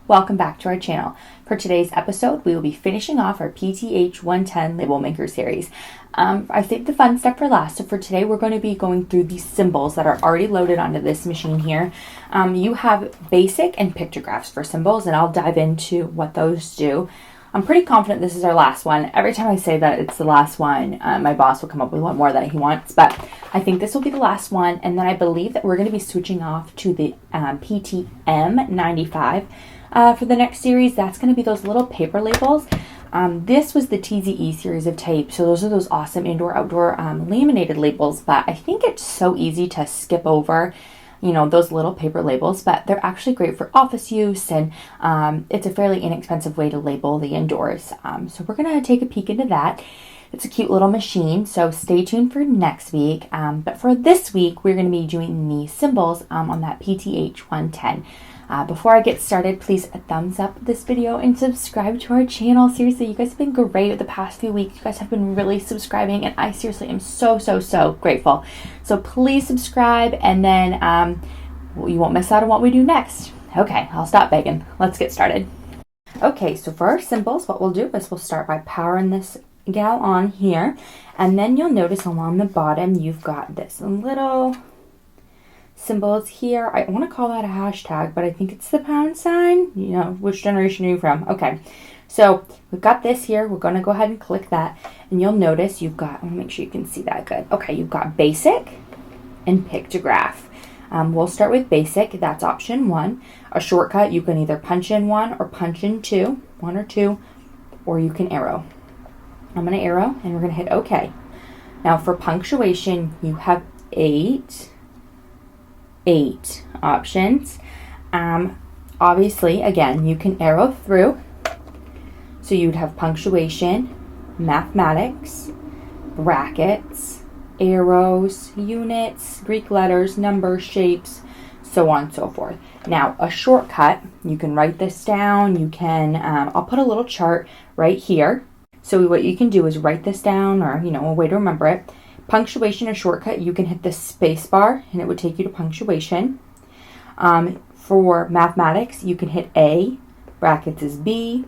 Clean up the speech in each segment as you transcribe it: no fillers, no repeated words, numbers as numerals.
Welcome back to our channel. For today's episode, we will be finishing off our PT-H110 label maker series. I saved the fun stuff for last, so for today we're going to be going through these symbols that are already loaded onto this machine here. You have basic and pictographs for symbols, and I'll dive into what those do. I'm pretty confident this is our last one. Every time I say that it's the last one, my boss will come up with one more that he wants, but I think this will be the last one, and then I believe that we're going to be switching off to the PTM95 for the next series. That's going to be those little paper labels. This was the TZE series of tape, so those are those awesome indoor-outdoor laminated labels, but I think it's so easy to skip over those little paper labels, but they're actually great for office use, and it's a fairly inexpensive way to label the indoors. So we're going to take a peek into that. It's a cute little machine, so stay tuned for next week. But for this week, we're going to be doing the symbols on that PT-H110. Before I get started, please thumbs up this video and subscribe to our channel. Seriously, you guys have been great the past few weeks. You guys have been really subscribing, and I seriously am so grateful. So please subscribe, and then you won't miss out on what we do next. Okay, I'll stop begging. Let's get started. Okay, so for our symbols, what we'll do is we'll start by powering this gal on here, and then you'll notice along the bottom you've got this little symbols here. I want to call that a hashtag, but I think it's the pound sign. Which generation are you from? Okay, so we've got this here. We're going to go ahead and click that, and you'll notice you've got, I want to make sure you can see that good. Okay, you've got basic and pictograph. We'll start with basic. That's option 1. A shortcut, you can either punch in 1 or punch in 2, 1 or 2, or you can arrow. I'm going to arrow, and we're going to hit OK. Now for punctuation, you have 8 options. Obviously, again, you can arrow through. So you'd have punctuation, mathematics, brackets, arrows, units, Greek letters, numbers, shapes, so on and so forth. Now, a shortcut, you can write this down. You can, I'll put a little chart right here. So what you can do is write this down, or, a way to remember it. Punctuation, a shortcut, you can hit the space bar and it would take you to punctuation. For mathematics, you can hit A, brackets is B,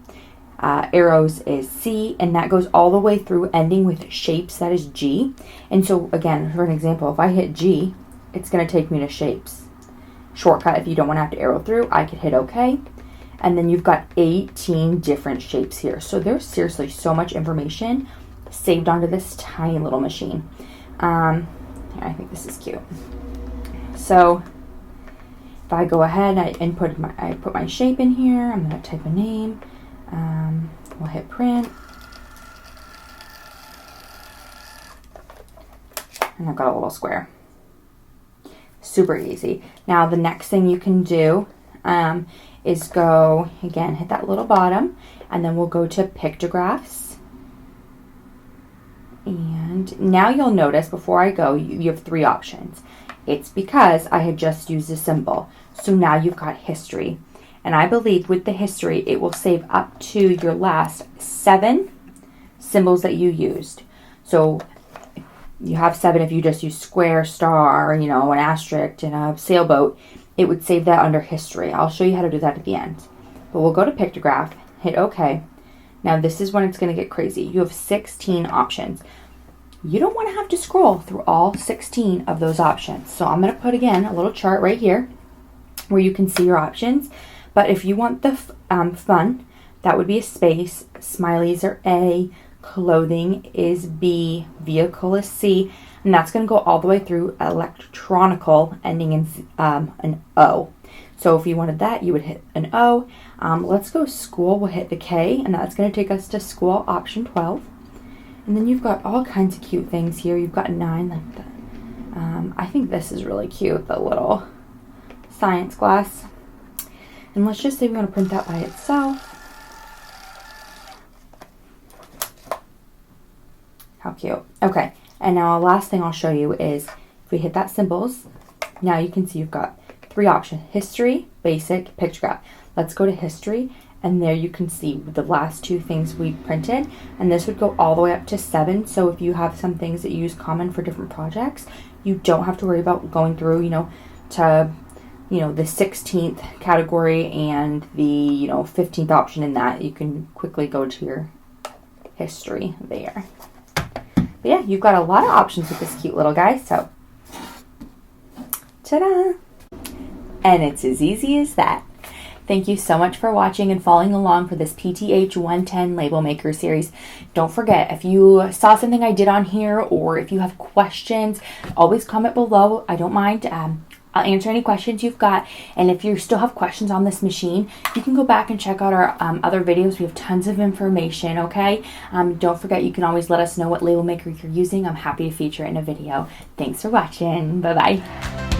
arrows is C, and that goes all the way through, ending with shapes, that is G. And so again, for an example, if I hit G, it's going to take me to shapes. Shortcut, if you don't want to have to arrow through, I could hit OK. And then you've got 18 different shapes here. So there's seriously so much information saved onto this tiny little machine. I think this is cute. So if I go ahead and put my shape in here, I'm going to type a name. We'll hit print. And I've got a little square. Super easy. Now the next thing you can do is go, again, hit that little bottom, and then we'll go to pictographs. And now you'll notice before I go, you have 3 options. It's because I had just used a symbol. So now you've got history. And I believe with the history, it will save up to your last 7 symbols that you used. So you have 7 if you just use square, star, an asterisk, and a sailboat. It would save that under history. I'll show you how to do that at the end. But we'll go to pictograph, hit OK. Now this is when it's going to get crazy. You have 16 options. You don't want to have to scroll through all 16 of those options. So I'm going to put, again, a little chart right here where you can see your options. But if you want the fun, that would be a space. Smileys are A. Clothing is B. Vehicle is C. And that's going to go all the way through electronical, ending in an O. So if you wanted that, you would hit an O. Let's go school. We'll hit the K, and that's going to take us to school, option 12. And then you've got all kinds of cute things here. You've got 9 like that. I think this is really cute, the little science glass. And let's just say we want to print that by itself. How cute. Okay, and now the last thing I'll show you is if we hit that symbols, now you can see you've got 3 options: history, basic, pictograph. Let's go to history, and there you can see the last 2 things we printed, and this would go all the way up to 7. So if you have some things that you use common for different projects, you don't have to worry about going through, to you know, the 16th category and the, you know, 15th option in that, you can quickly go to your history there. But yeah, you've got a lot of options with this cute little guy, so ta-da! And it's as easy as that. Thank you so much for watching and following along for this PTH110 Label Maker series. Don't forget, if you saw something I did on here or if you have questions, always comment below. I don't mind. I'll answer any questions you've got. And if you still have questions on this machine, you can go back and check out our other videos. We have tons of information, okay? Don't forget, you can always let us know what label maker you're using. I'm happy to feature it in a video. Thanks for watching. Bye-bye.